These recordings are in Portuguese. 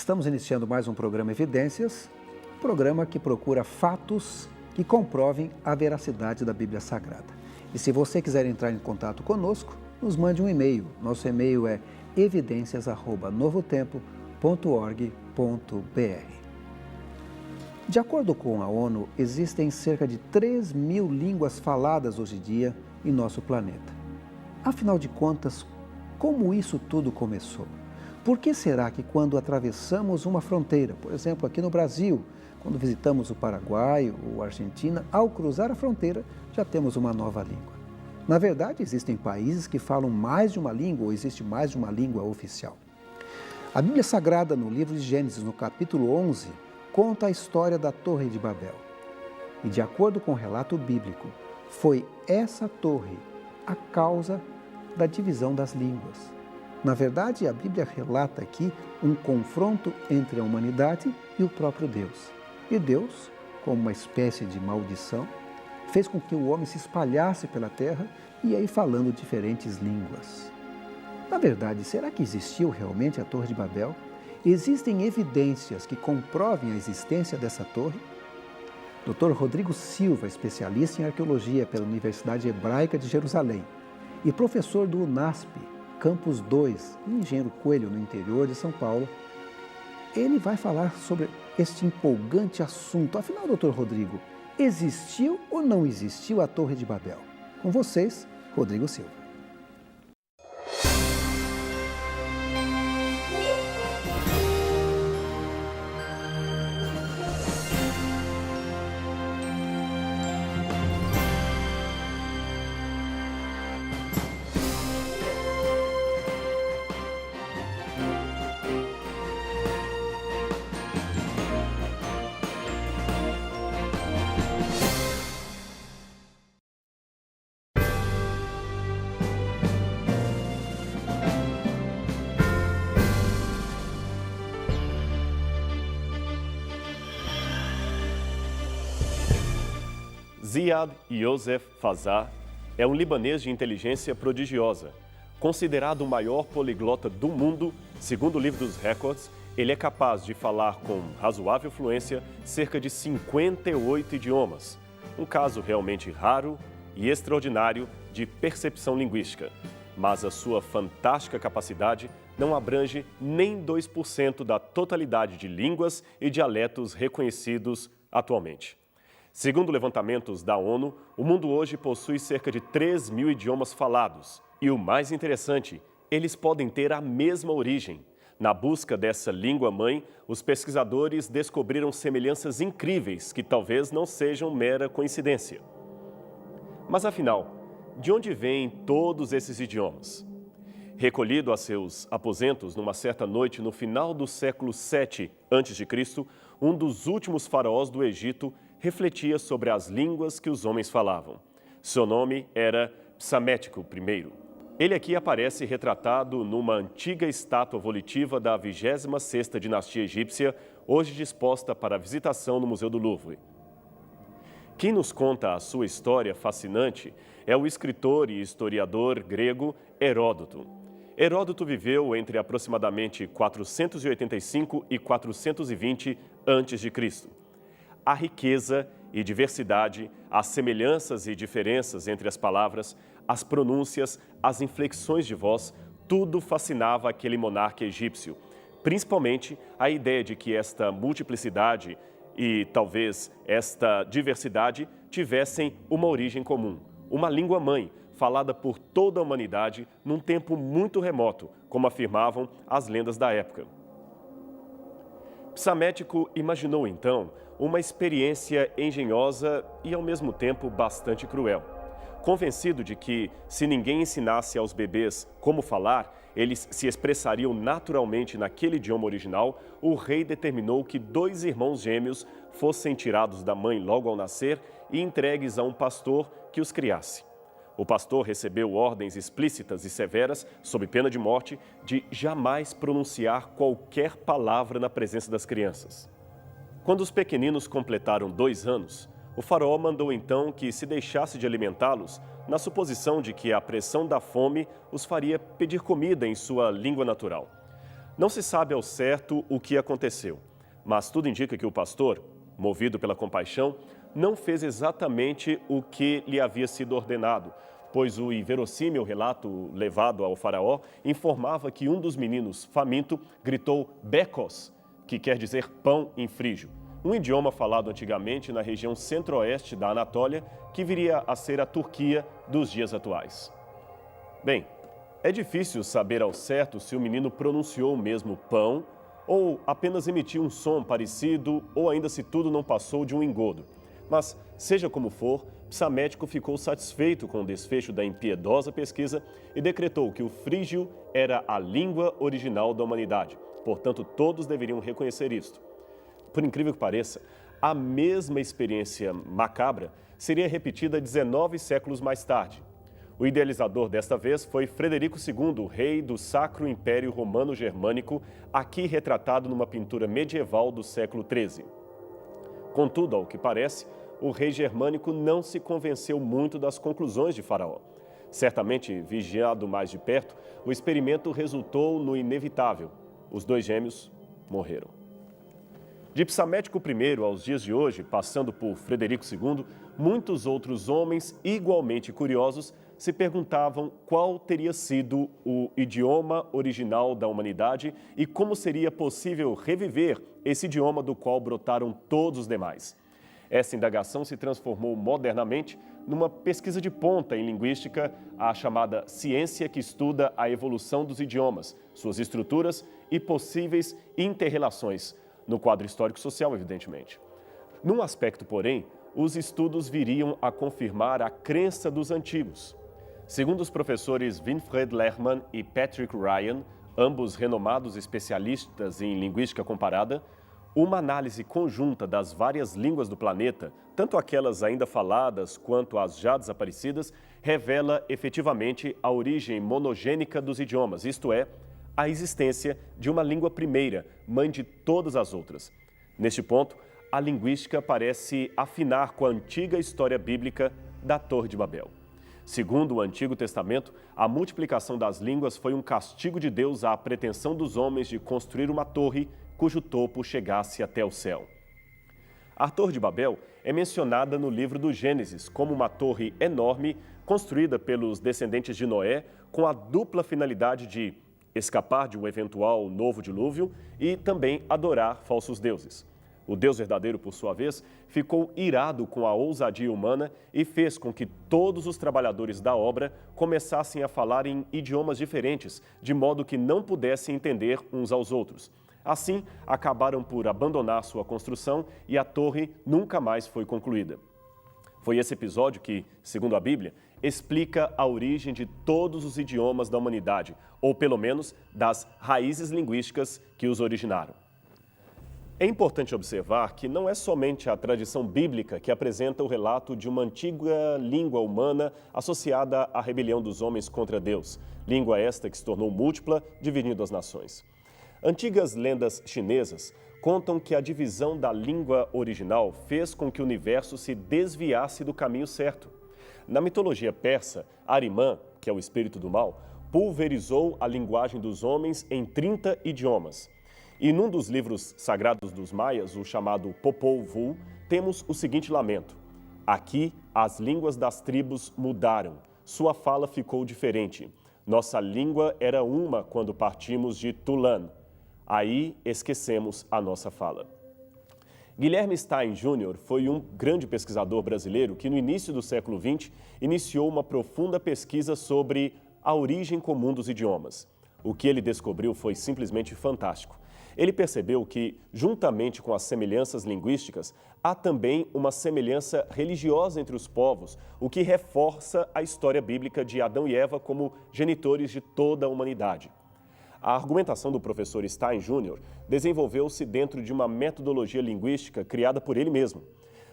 Estamos iniciando mais um programa Evidências, programa que procura fatos que comprovem a veracidade da Bíblia Sagrada. E se você quiser entrar em contato conosco, nos mande um e-mail. Nosso e-mail é evidências@novotempo.org.br. De acordo com a ONU, existem cerca de 3.000 línguas faladas hoje em dia em nosso planeta. Afinal de contas, como isso tudo começou? Por que será que quando atravessamos uma fronteira, por exemplo, aqui no Brasil, quando visitamos o Paraguai ou a Argentina, ao cruzar a fronteira, já temos uma nova língua? Na verdade, existem países que falam mais de uma língua ou existe mais de uma língua oficial. A Bíblia Sagrada, no livro de Gênesis, no capítulo 11, conta a história da Torre de Babel. E de acordo com o relato bíblico, foi essa torre a causa da divisão das línguas. Na verdade, a Bíblia relata aqui um confronto entre a humanidade e o próprio Deus. E Deus, como uma espécie de maldição, fez com que o homem se espalhasse pela terra e aí falando diferentes línguas. Na verdade, será que existiu realmente a Torre de Babel? Existem evidências que comprovem a existência dessa torre? Dr. Rodrigo Silva, especialista em arqueologia pela Universidade Hebraica de Jerusalém e professor do UNASP, Campus 2, em Engenheiro Coelho, no interior de São Paulo, ele vai falar sobre este empolgante assunto. Afinal, Dr. Rodrigo, existiu ou não existiu a Torre de Babel? Com vocês, Rodrigo Silva. Ziad Yosef Fazar é um libanês de inteligência prodigiosa. Considerado o maior poliglota do mundo, segundo o livro dos recordes, ele é capaz de falar com razoável fluência cerca de 58 idiomas. Um caso realmente raro e extraordinário de percepção linguística. Mas a sua fantástica capacidade não abrange nem 2% da totalidade de línguas e dialetos reconhecidos atualmente. Segundo levantamentos da ONU, o mundo hoje possui cerca de 3.000 idiomas falados. E o mais interessante, eles podem ter a mesma origem. Na busca dessa língua-mãe, os pesquisadores descobriram semelhanças incríveis que talvez não sejam mera coincidência. Mas afinal, de onde vêm todos esses idiomas? Recolhido a seus aposentos numa certa noite no final do século VII a.C., um dos últimos faraós do Egito refletia sobre as línguas que os homens falavam. Seu nome era Psamético I. Ele aqui aparece retratado numa antiga estátua volitiva da 26ª dinastia egípcia, hoje disposta para visitação no Museu do Louvre. Quem nos conta a sua história fascinante é o escritor e historiador grego Heródoto. Heródoto viveu entre aproximadamente 485 e 420 a.C. A riqueza e diversidade, as semelhanças e diferenças entre as palavras, as pronúncias, as inflexões de voz, tudo fascinava aquele monarca egípcio. Principalmente a ideia de que esta multiplicidade e talvez esta diversidade tivessem uma origem comum, uma língua-mãe, falada por toda a humanidade num tempo muito remoto, como afirmavam as lendas da época. Psamético imaginou, então, uma experiência engenhosa e, ao mesmo tempo, bastante cruel. Convencido de que, se ninguém ensinasse aos bebês como falar, eles se expressariam naturalmente naquele idioma original, o rei determinou que 2 irmãos gêmeos fossem tirados da mãe logo ao nascer e entregues a um pastor que os criasse. O pastor recebeu ordens explícitas e severas, sob pena de morte, de jamais pronunciar qualquer palavra na presença das crianças. Quando os pequeninos completaram 2 anos, o faraó mandou então que se deixasse de alimentá-los, na suposição de que a pressão da fome os faria pedir comida em sua língua natural. Não se sabe ao certo o que aconteceu, mas tudo indica que o pastor, movido pela compaixão, não fez exatamente o que lhe havia sido ordenado, pois o inverossímil relato levado ao faraó informava que um dos meninos, faminto, gritou bekos, que quer dizer pão em frígio, um idioma falado antigamente na região centro-oeste da Anatólia, que viria a ser a Turquia dos dias atuais. Bem, é difícil saber ao certo se o menino pronunciou mesmo pão ou apenas emitiu um som parecido ou ainda se tudo não passou de um engodo. Mas, seja como for, Psamético ficou satisfeito com o desfecho da impiedosa pesquisa e decretou que o frígio era a língua original da humanidade. Portanto, todos deveriam reconhecer isto. Por incrível que pareça, a mesma experiência macabra seria repetida 19 séculos mais tarde. O idealizador desta vez foi Frederico II, rei do Sacro Império Romano Germânico, aqui retratado numa pintura medieval do século XIII. Contudo, ao que parece, o rei germânico não se convenceu muito das conclusões de Faraó. Certamente, vigiado mais de perto, o experimento resultou no inevitável. Os dois gêmeos morreram. De Psamético I aos dias de hoje, passando por Frederico II, muitos outros homens igualmente curiosos se perguntavam qual teria sido o idioma original da humanidade e como seria possível reviver esse idioma do qual brotaram todos os demais. Essa indagação se transformou modernamente numa pesquisa de ponta em linguística, a chamada ciência que estuda a evolução dos idiomas, suas estruturas e possíveis interrelações, no quadro histórico-social, evidentemente. Num aspecto, porém, os estudos viriam a confirmar a crença dos antigos. Segundo os professores Winfried Lehmann e Patrick Ryan, ambos renomados especialistas em linguística comparada, uma análise conjunta das várias línguas do planeta, tanto aquelas ainda faladas quanto as já desaparecidas, revela efetivamente a origem monogênica dos idiomas, isto é, a existência de uma língua primeira, mãe de todas as outras. Neste ponto, a linguística parece afinar com a antiga história bíblica da Torre de Babel. Segundo o Antigo Testamento, a multiplicação das línguas foi um castigo de Deus à pretensão dos homens de construir uma torre cujo topo chegasse até o céu. A Torre de Babel é mencionada no livro do Gênesis como uma torre enorme construída pelos descendentes de Noé com a dupla finalidade de escapar de um eventual novo dilúvio e também adorar falsos deuses. O Deus verdadeiro, por sua vez, ficou irado com a ousadia humana e fez com que todos os trabalhadores da obra começassem a falar em idiomas diferentes, de modo que não pudessem entender uns aos outros. Assim, acabaram por abandonar sua construção e a torre nunca mais foi concluída. Foi esse episódio que, segundo a Bíblia, explica a origem de todos os idiomas da humanidade, ou pelo menos das raízes linguísticas que os originaram. É importante observar que não é somente a tradição bíblica que apresenta o relato de uma antiga língua humana associada à rebelião dos homens contra Deus, língua esta que se tornou múltipla, dividindo as nações. Antigas lendas chinesas contam que a divisão da língua original fez com que o universo se desviasse do caminho certo. Na mitologia persa, Ahriman, que é o espírito do mal, pulverizou a linguagem dos homens em 30 idiomas. E num dos livros sagrados dos maias, o chamado Popol Vuh, temos o seguinte lamento: aqui as línguas das tribos mudaram, sua fala ficou diferente. Nossa língua era uma quando partimos de Tulan. Aí esquecemos a nossa fala. Guilherme Stein Jr. foi um grande pesquisador brasileiro que no início do século XX iniciou uma profunda pesquisa sobre a origem comum dos idiomas. O que ele descobriu foi simplesmente fantástico. Ele percebeu que, juntamente com as semelhanças linguísticas, há também uma semelhança religiosa entre os povos, o que reforça a história bíblica de Adão e Eva como genitores de toda a humanidade. A argumentação do professor Stein Jr. desenvolveu-se dentro de uma metodologia linguística criada por ele mesmo.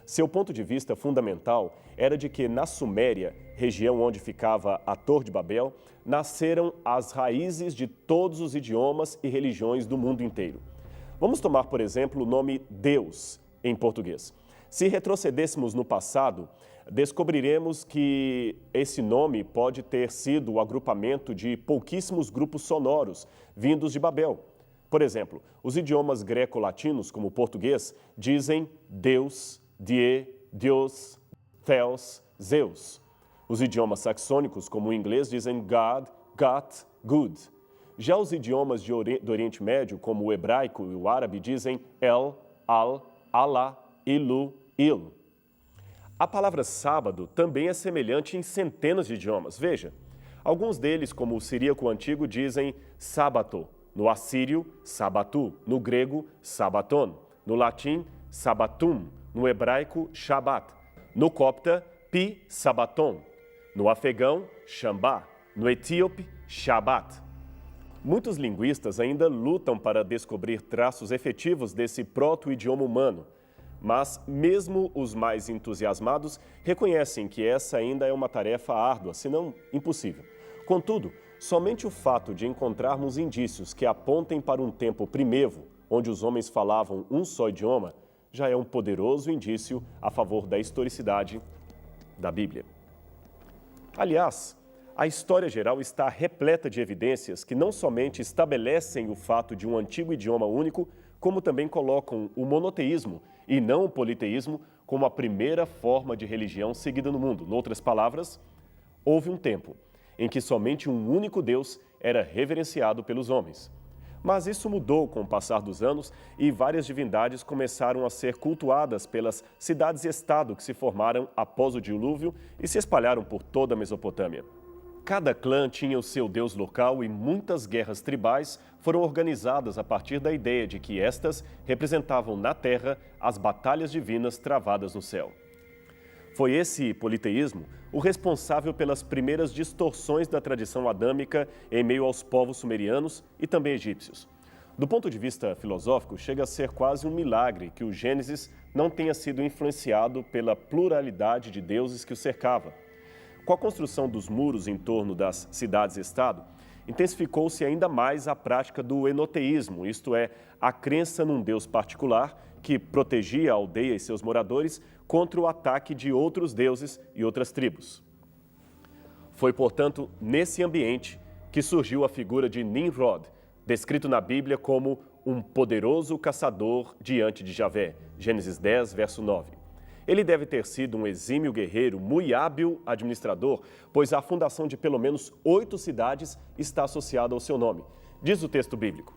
Seu ponto de vista fundamental era de que na Suméria, região onde ficava a Torre de Babel, nasceram as raízes de todos os idiomas e religiões do mundo inteiro. Vamos tomar, por exemplo, o nome Deus em português. Se retrocedêssemos no passado, descobriremos que esse nome pode ter sido o agrupamento de pouquíssimos grupos sonoros vindos de Babel. Por exemplo, os idiomas greco-latinos, como o português, dizem Deus, Die, Deus, Theos, Zeus. Os idiomas saxônicos, como o inglês, dizem God, Got, Good. Já os idiomas do Oriente Médio, como o hebraico e o árabe, dizem El, Al, Allah, Ilu, Il. A palavra sábado também é semelhante em centenas de idiomas. Veja, alguns deles, como o siríaco antigo, dizem sábato. No assírio, sabatu. No grego, sabaton. No latim, sabatum. No hebraico, shabat. No copta, pi sabaton. No afegão, shambá. No etíope, shabat. Muitos linguistas ainda lutam para descobrir traços efetivos desse proto-idioma humano, mas mesmo os mais entusiasmados reconhecem que essa ainda é uma tarefa árdua, se não impossível. Contudo, somente o fato de encontrarmos indícios que apontem para um tempo primevo, onde os homens falavam um só idioma, já é um poderoso indício a favor da historicidade da Bíblia. Aliás, a história geral está repleta de evidências que não somente estabelecem o fato de um antigo idioma único, como também colocam o monoteísmo e não o politeísmo como a primeira forma de religião seguida no mundo. Em outras palavras, houve um tempo em que somente um único Deus era reverenciado pelos homens. Mas isso mudou com o passar dos anos e várias divindades começaram a ser cultuadas pelas cidades-estado que se formaram após o dilúvio e se espalharam por toda a Mesopotâmia. Cada clã tinha o seu deus local e muitas guerras tribais foram organizadas a partir da ideia de que estas representavam na terra as batalhas divinas travadas no céu. Foi esse politeísmo o responsável pelas primeiras distorções da tradição adâmica em meio aos povos sumerianos e também egípcios. Do ponto de vista filosófico, chega a ser quase um milagre que o Gênesis não tenha sido influenciado pela pluralidade de deuses que o cercava. Com a construção dos muros em torno das cidades-estado, intensificou-se ainda mais a prática do enoteísmo, isto é, a crença num Deus particular que protegia a aldeia e seus moradores contra o ataque de outros deuses e outras tribos. Foi, portanto, nesse ambiente que surgiu a figura de Nimrod, descrito na Bíblia como um poderoso caçador diante de Javé, Gênesis 10, verso 9. Ele deve ter sido um exímio guerreiro, muito hábil administrador, pois a fundação de pelo menos 8 cidades está associada ao seu nome. Diz o texto bíblico: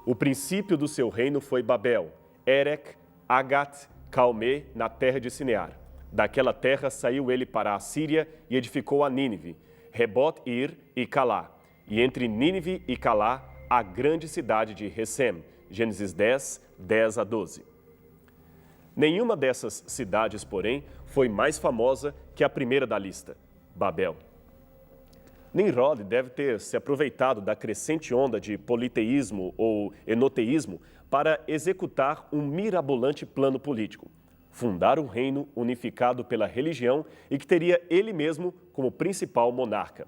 o princípio do seu reino foi Babel, Erech, Agat, Calmé, na terra de Sinear. Daquela terra saiu ele para a Síria e edificou a Nínive, Rebot-Ir e Calá. E entre Nínive e Calá, a grande cidade de Recém. Gênesis 10, 10 a 12. Nenhuma dessas cidades, porém, foi mais famosa que a primeira da lista, Babel. Nimrod deve ter se aproveitado da crescente onda de politeísmo ou enoteísmo para executar um mirabolante plano político, fundar um reino unificado pela religião e que teria ele mesmo como principal monarca.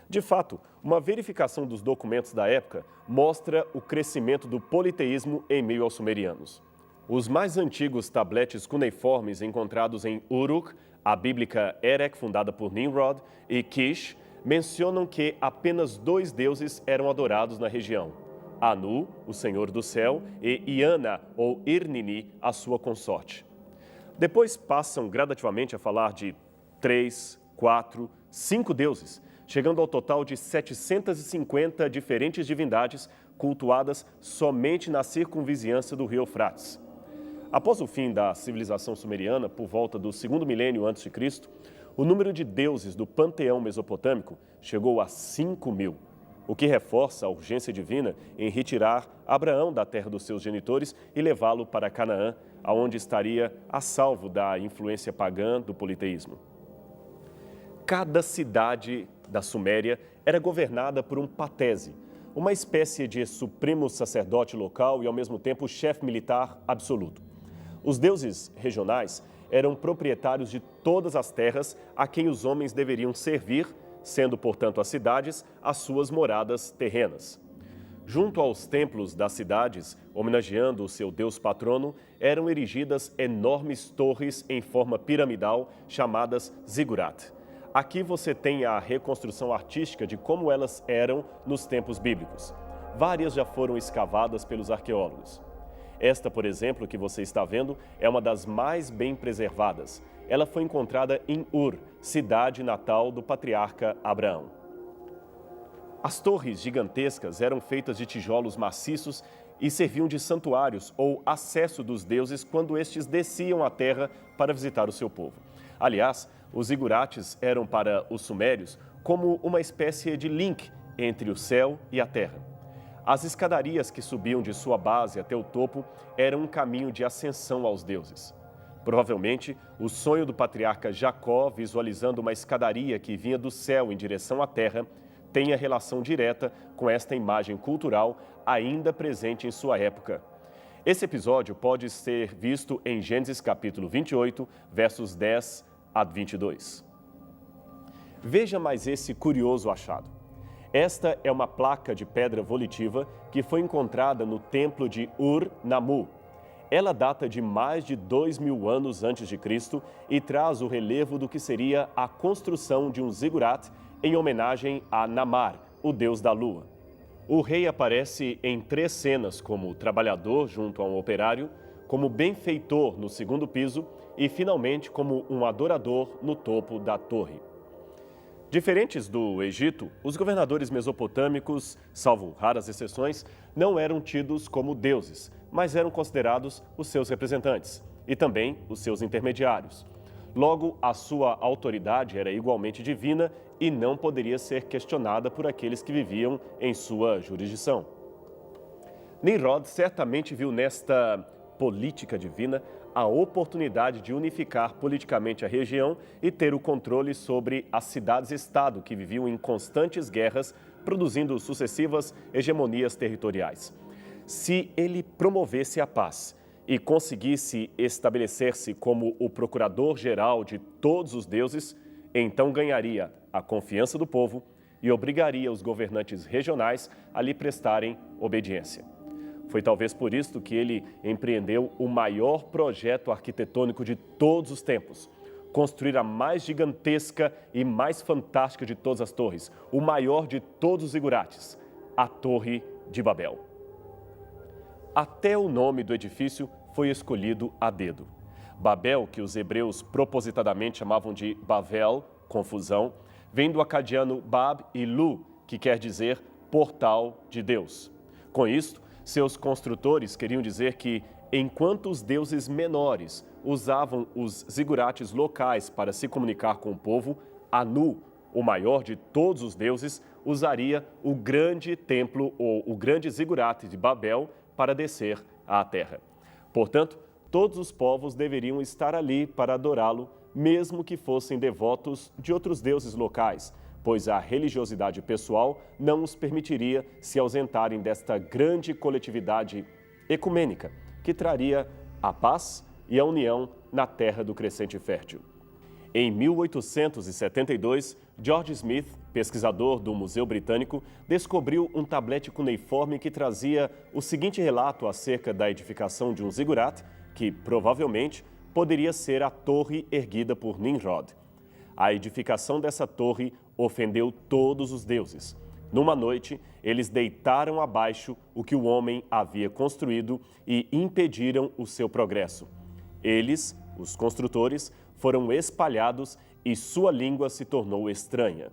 De fato, uma verificação dos documentos da época mostra o crescimento do politeísmo em meio aos sumerianos. Os mais antigos tabletes cuneiformes encontrados em Uruk, a bíblica Erech, fundada por Nimrod, e Kish, mencionam que apenas 2 deuses eram adorados na região: Anu, o senhor do céu, e Iana, ou Irnini, a sua consorte. Depois passam gradativamente a falar de 3, 4, 5 deuses, chegando ao total de 750 diferentes divindades cultuadas somente na circunvizinhança do rio Eufrates. Após o fim da civilização sumeriana, por volta do 2º milênio a.C., o número de deuses do panteão mesopotâmico chegou a 5.000, o que reforça a urgência divina em retirar Abraão da terra dos seus genitores e levá-lo para Canaã, aonde estaria a salvo da influência pagã do politeísmo. Cada cidade da Suméria era governada por um patese, uma espécie de supremo sacerdote local e, ao mesmo tempo, chefe militar absoluto. Os deuses regionais eram proprietários de todas as terras a quem os homens deveriam servir, sendo, portanto, as cidades as suas moradas terrenas. Junto aos templos das cidades, homenageando o seu deus patrono, eram erigidas enormes torres em forma piramidal chamadas zigurat. Aqui você tem a reconstrução artística de como elas eram nos tempos bíblicos. várias já foram escavadas pelos arqueólogos. Esta, por exemplo, que você está vendo, é uma das mais bem preservadas. Ela foi encontrada em Ur, cidade natal do patriarca Abraão. As torres gigantescas eram feitas de tijolos maciços e serviam de santuários ou acesso dos deuses quando estes desciam à terra para visitar o seu povo. Aliás, os zigurates eram para os sumérios como uma espécie de link entre o céu e a terra. As escadarias que subiam de sua base até o topo eram um caminho de ascensão aos deuses. Provavelmente, o sonho do patriarca Jacó, visualizando uma escadaria que vinha do céu em direção à terra, tenha relação direta com esta imagem cultural ainda presente em sua época. Esse episódio pode ser visto em Gênesis capítulo 28, versos 10 a 22. Veja mais esse curioso achado. Esta é uma placa de pedra volitiva que foi encontrada no templo de Ur-Nammu. Ela data de mais de 2.000 anos antes de Cristo e traz o relevo do que seria a construção de um zigurat em homenagem a Namar, o deus da lua. O rei aparece em 3 cenas como trabalhador junto a um operário, como benfeitor no segundo piso e, finalmente, como um adorador no topo da torre. Diferentes do Egito, os governadores mesopotâmicos, salvo raras exceções, não eram tidos como deuses, mas eram considerados os seus representantes e também os seus intermediários. Logo, a sua autoridade era igualmente divina e não poderia ser questionada por aqueles que viviam em sua jurisdição. Nimrod certamente viu nesta política divina a oportunidade de unificar politicamente a região e ter o controle sobre as cidades-estado que viviam em constantes guerras, produzindo sucessivas hegemonias territoriais. Se ele promovesse a paz e conseguisse estabelecer-se como o procurador-geral de todos os deuses, então ganharia a confiança do povo e obrigaria os governantes regionais a lhe prestarem obediência. Foi talvez por isso que ele empreendeu o maior projeto arquitetônico de todos os tempos, construir a mais gigantesca e mais fantástica de todas as torres, o maior de todos os zigurates, a Torre de Babel. Até o nome do edifício foi escolhido a dedo. Babel, que os hebreus propositadamente chamavam de Bavel, confusão, vem do acadiano Bab e Lu, que quer dizer portal de Deus. Com isto, seus construtores queriam dizer que, enquanto os deuses menores usavam os zigurates locais para se comunicar com o povo, Anu, o maior de todos os deuses, usaria o grande templo ou o grande zigurate de Babel para descer à terra. Portanto, todos os povos deveriam estar ali para adorá-lo, mesmo que fossem devotos de outros deuses locais, pois a religiosidade pessoal não os permitiria se ausentarem desta grande coletividade ecumênica, que traria a paz e a união na terra do crescente fértil. Em 1872, George Smith, pesquisador do Museu Britânico, descobriu um tablete cuneiforme que trazia o seguinte relato acerca da edificação de um zigurat, que provavelmente poderia ser a torre erguida por Nimrod. A edificação dessa torre ofendeu todos os deuses. Numa noite, eles deitaram abaixo o que o homem havia construído e impediram o seu progresso. Eles, os construtores, foram espalhados e sua língua se tornou estranha.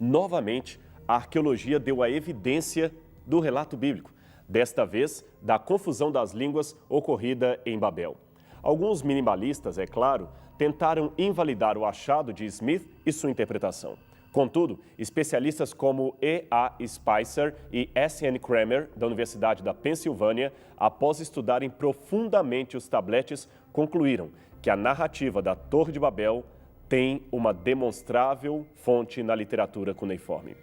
Novamente, a arqueologia deu a evidência do relato bíblico, desta vez da confusão das línguas ocorrida em Babel. Alguns minimalistas, é claro, tentaram invalidar o achado de Smith e sua interpretação. Contudo, especialistas como E.A. Spicer e S.N. Kramer, da Universidade da Pensilvânia, após estudarem profundamente os tabletes, concluíram que a narrativa da Torre de Babel tem uma demonstrável fonte na literatura cuneiforme.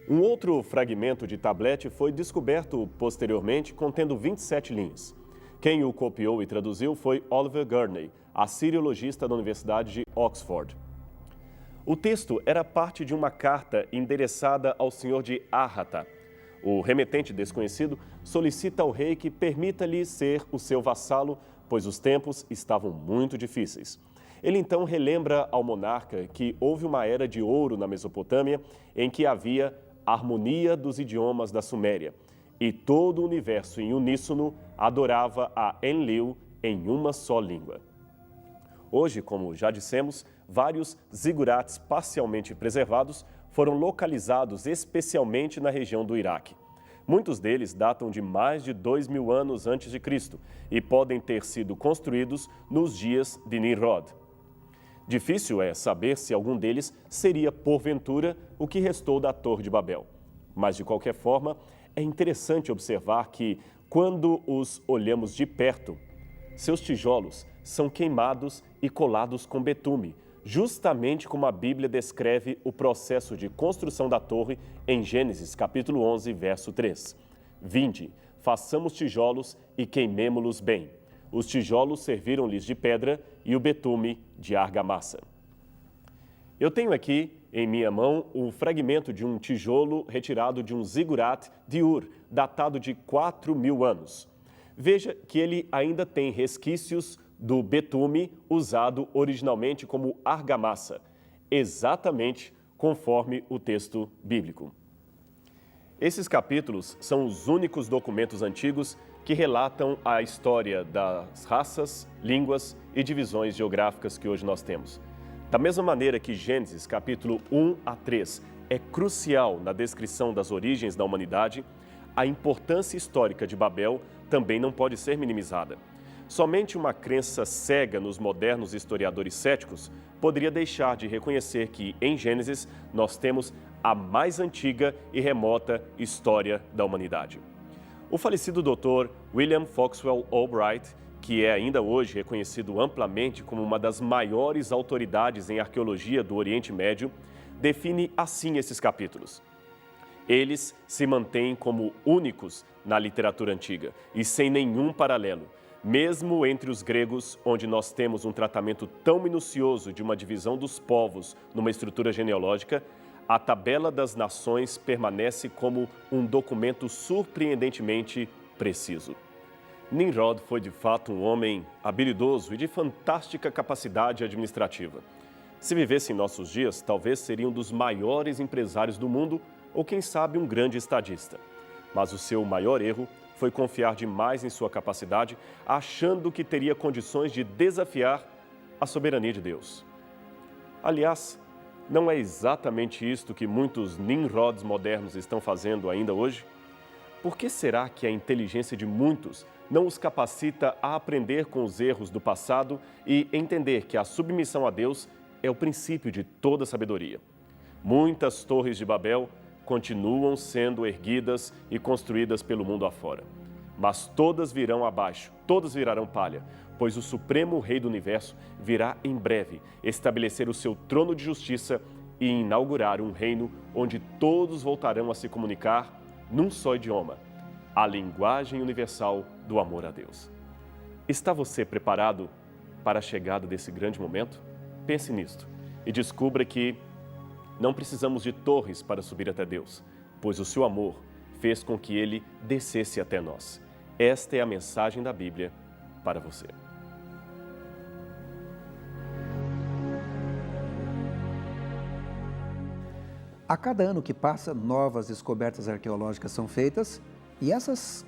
Um outro fragmento de tablete foi descoberto posteriormente, contendo 27 linhas. Quem o copiou e traduziu foi Oliver Gurney, assiriologista da Universidade de Oxford. O texto era parte de uma carta endereçada ao senhor de Ahata. O remetente desconhecido solicita ao rei que permita-lhe ser o seu vassalo, pois os tempos estavam muito difíceis. Ele então relembra ao monarca que houve uma era de ouro na Mesopotâmia em que havia a harmonia dos idiomas da Suméria, e todo o universo em uníssono adorava a Enlil em uma só língua. Hoje, como já dissemos, vários zigurates parcialmente preservados foram localizados especialmente na região do Iraque. Muitos deles datam de mais de 2.000 anos antes de Cristo e podem ter sido construídos nos dias de Nimrod. Difícil é saber se algum deles seria, porventura, o que restou da Torre de Babel. Mas, de qualquer forma, é interessante observar que, quando os olhamos de perto, seus tijolos são queimados e colados com betume, justamente como a Bíblia descreve o processo de construção da torre em Gênesis capítulo 11, verso 3. Vinde, façamos tijolos e queimemo-los bem. Os tijolos serviram-lhes de pedra e o betume de argamassa. Eu tenho aqui em minha mão um fragmento de um tijolo retirado de um zigurat de Ur, datado de 4.000 anos. Veja que ele ainda tem resquícios do betume usado originalmente como argamassa, exatamente conforme o texto bíblico. Esses capítulos são os únicos documentos antigos que relatam a história das raças, línguas e divisões geográficas que hoje nós temos. Da mesma maneira que Gênesis, capítulo 1 a 3, é crucial na descrição das origens da humanidade, a importância histórica de Babel também não pode ser minimizada. Somente uma crença cega nos modernos historiadores céticos poderia deixar de reconhecer que, em Gênesis, nós temos a mais antiga e remota história da humanidade. O falecido Dr. William Foxwell Albright, que é ainda hoje reconhecido amplamente como uma das maiores autoridades em arqueologia do Oriente Médio, define assim esses capítulos. Eles se mantêm como únicos na literatura antiga e sem nenhum paralelo, mesmo entre os gregos, onde nós temos um tratamento tão minucioso de uma divisão dos povos numa estrutura genealógica, a tabela das nações permanece como um documento surpreendentemente preciso. Nimrod foi de fato um homem habilidoso e de fantástica capacidade administrativa. Se vivesse em nossos dias, talvez seria um dos maiores empresários do mundo ou, quem sabe, um grande estadista. Mas o seu maior erro foi confiar demais em sua capacidade, achando que teria condições de desafiar a soberania de Deus. Aliás, não é exatamente isto que muitos Nimrods modernos estão fazendo ainda hoje? Por que será que a inteligência de muitos não os capacita a aprender com os erros do passado e entender que a submissão a Deus é o princípio de toda sabedoria? Muitas torres de Babel continuam sendo erguidas e construídas pelo mundo afora. Mas todas virão abaixo, todas virarão palha, pois o Supremo Rei do Universo virá em breve estabelecer o seu trono de justiça e inaugurar um reino onde todos voltarão a se comunicar num só idioma, a linguagem universal do amor a Deus. Está você preparado para a chegada desse grande momento? Pense nisto e descubra que não precisamos de torres para subir até Deus, pois o seu amor fez com que ele descesse até nós. Esta é a mensagem da Bíblia para você. A cada ano que passa, novas descobertas arqueológicas são feitas e essas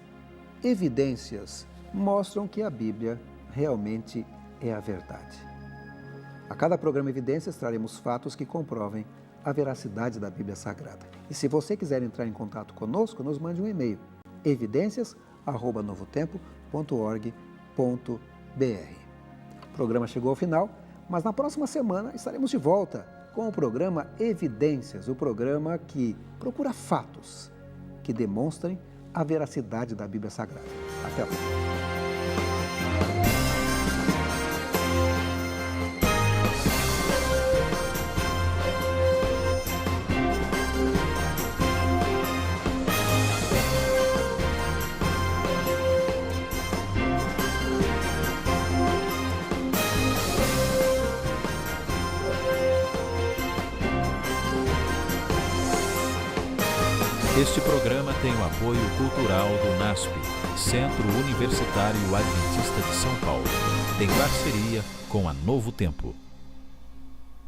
evidências mostram que a Bíblia realmente é a verdade. A cada programa Evidências traremos fatos que comprovem a veracidade da Bíblia Sagrada. E se você quiser entrar em contato conosco, nos mande um e-mail, evidências@novotempo.org.br. O programa chegou ao final, mas na próxima semana estaremos de volta com o programa Evidências, o programa que procura fatos que demonstrem a veracidade da Bíblia Sagrada. Até lá. Este programa tem o apoio cultural do NASP, Centro Universitário Adventista de São Paulo, em parceria com a Novo Tempo.